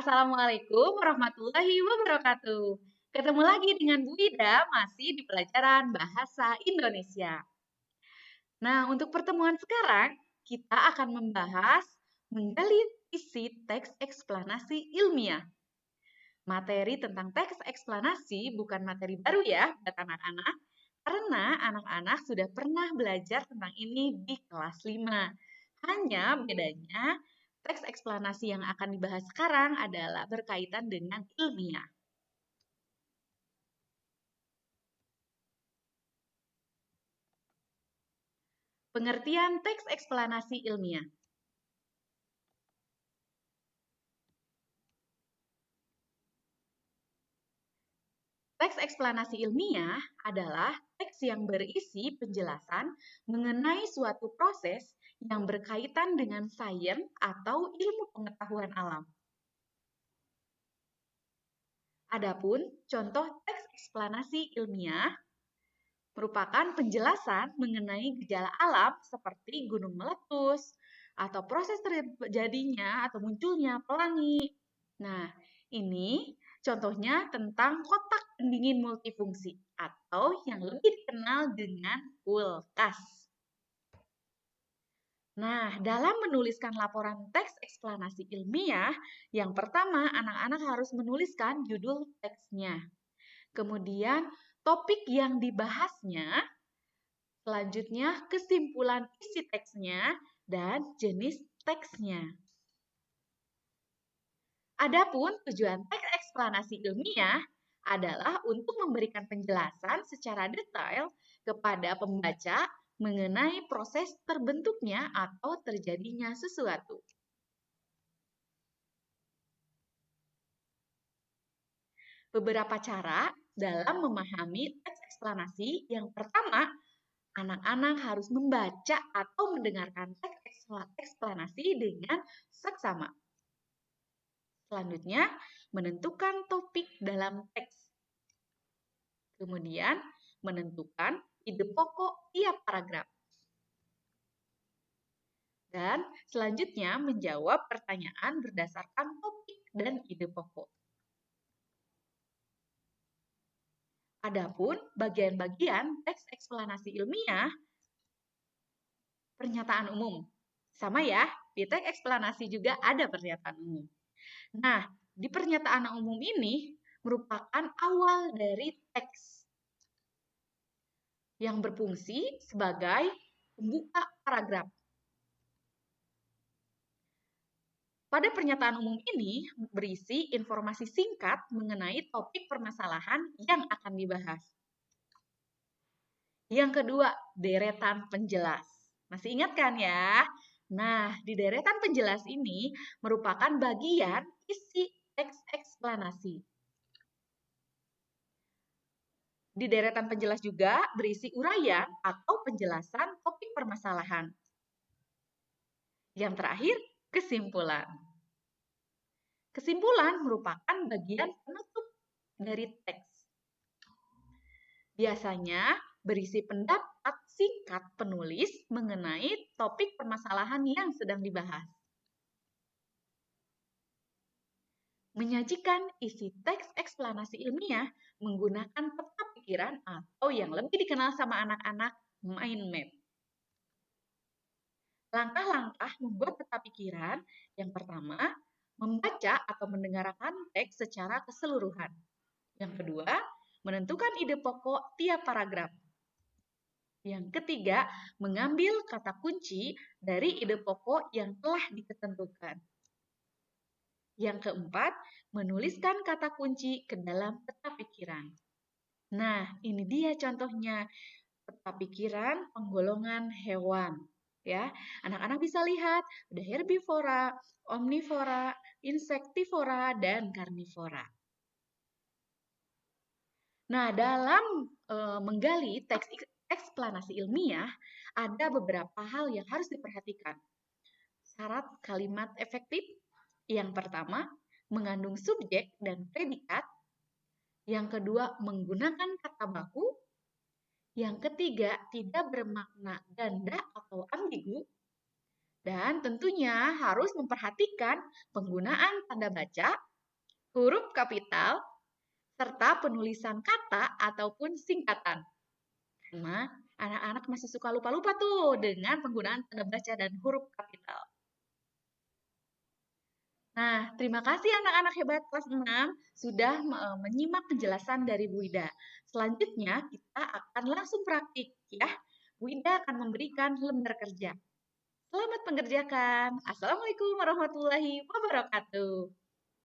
Assalamualaikum warahmatullahi wabarakatuh. Ketemu lagi dengan Bu Ida masih di pelajaran Bahasa Indonesia. Nah, untuk pertemuan sekarang kita akan membahas menggali isi teks eksplanasi ilmiah. Materi tentang teks eksplanasi bukan materi baru ya buat anak-anak, karena anak-anak sudah pernah belajar tentang ini di kelas 5. Hanya bedanya, teks eksplanasi yang akan dibahas sekarang adalah berkaitan dengan ilmiah. Pengertian teks eksplanasi ilmiah. Teks eksplanasi ilmiah adalah teks yang berisi penjelasan mengenai suatu proses yang berkaitan dengan sains atau ilmu pengetahuan alam. Adapun contoh teks eksplanasi ilmiah merupakan penjelasan mengenai gejala alam seperti gunung meletus atau proses terjadinya atau munculnya pelangi. Nah, ini contohnya tentang kotak pendingin multifungsi atau yang lebih dikenal dengan kulkas. Nah, dalam menuliskan laporan teks eksplanasi ilmiah, yang pertama anak-anak harus menuliskan judul teksnya. Kemudian topik yang dibahasnya, selanjutnya kesimpulan isi teksnya, dan jenis teksnya. Adapun tujuan teks eksplanasi ilmiah adalah untuk memberikan penjelasan secara detail kepada pembaca mengenai proses terbentuknya atau terjadinya sesuatu. Beberapa cara dalam memahami teks eksplanasi. Yang pertama, anak-anak harus membaca atau mendengarkan teks eksplanasi dengan seksama. Selanjutnya, menentukan topik dalam teks. Kemudian, menentukan ide pokok tiap paragraf. Dan selanjutnya, menjawab pertanyaan berdasarkan topik dan ide pokok. Adapun bagian-bagian teks eksplanasi ilmiah, pernyataan umum. Sama ya, di teks eksplanasi juga ada pernyataan umum. Nah, di pernyataan umum ini merupakan awal dari teks yang berfungsi sebagai pembuka paragraf. Pada pernyataan umum ini berisi informasi singkat mengenai topik permasalahan yang akan dibahas. Yang kedua, deretan penjelas. Masih ingat kan ya? Nah, di deretan penjelas ini merupakan bagian isi teks eksplanasi. Di deretan penjelas juga berisi uraian atau penjelasan topik permasalahan. Yang terakhir, kesimpulan. Kesimpulan merupakan bagian penutup dari teks. Biasanya berisi pendapat singkat penulis mengenai topik permasalahan yang sedang dibahas. Menyajikan isi teks eksplanasi ilmiah menggunakan peta pikiran atau yang lebih dikenal sama anak-anak mind map. Langkah-langkah membuat peta pikiran, yang pertama, membaca atau mendengarkan teks secara keseluruhan. Yang kedua, menentukan ide pokok tiap paragraf. Yang ketiga, mengambil kata kunci dari ide pokok yang telah ditentukan. Yang keempat, menuliskan kata kunci ke dalam peta pikiran. Nah, ini dia contohnya peta pikiran penggolongan hewan. Ya, anak-anak bisa lihat ada herbivora, omnivora, insektivora, dan karnivora. Nah, dalam menggali teks eksplanasi ilmiah, ada beberapa hal yang harus diperhatikan. Syarat kalimat efektif. Yang pertama, mengandung subjek dan predikat. Yang kedua, menggunakan kata baku. Yang ketiga, tidak bermakna ganda atau ambigu. Dan tentunya harus memperhatikan penggunaan tanda baca huruf kapital, serta penulisan kata ataupun singkatan. Karena anak-anak masih suka lupa-lupa tuh dengan penggunaan tanda baca dan huruf kapital. Nah, terima kasih anak-anak hebat kelas 6 sudah menyimak penjelasan dari Bu Ida. Selanjutnya kita akan langsung praktik ya. Bu Ida akan memberikan lembar kerja. Selamat mengerjakan. Assalamualaikum warahmatullahi wabarakatuh.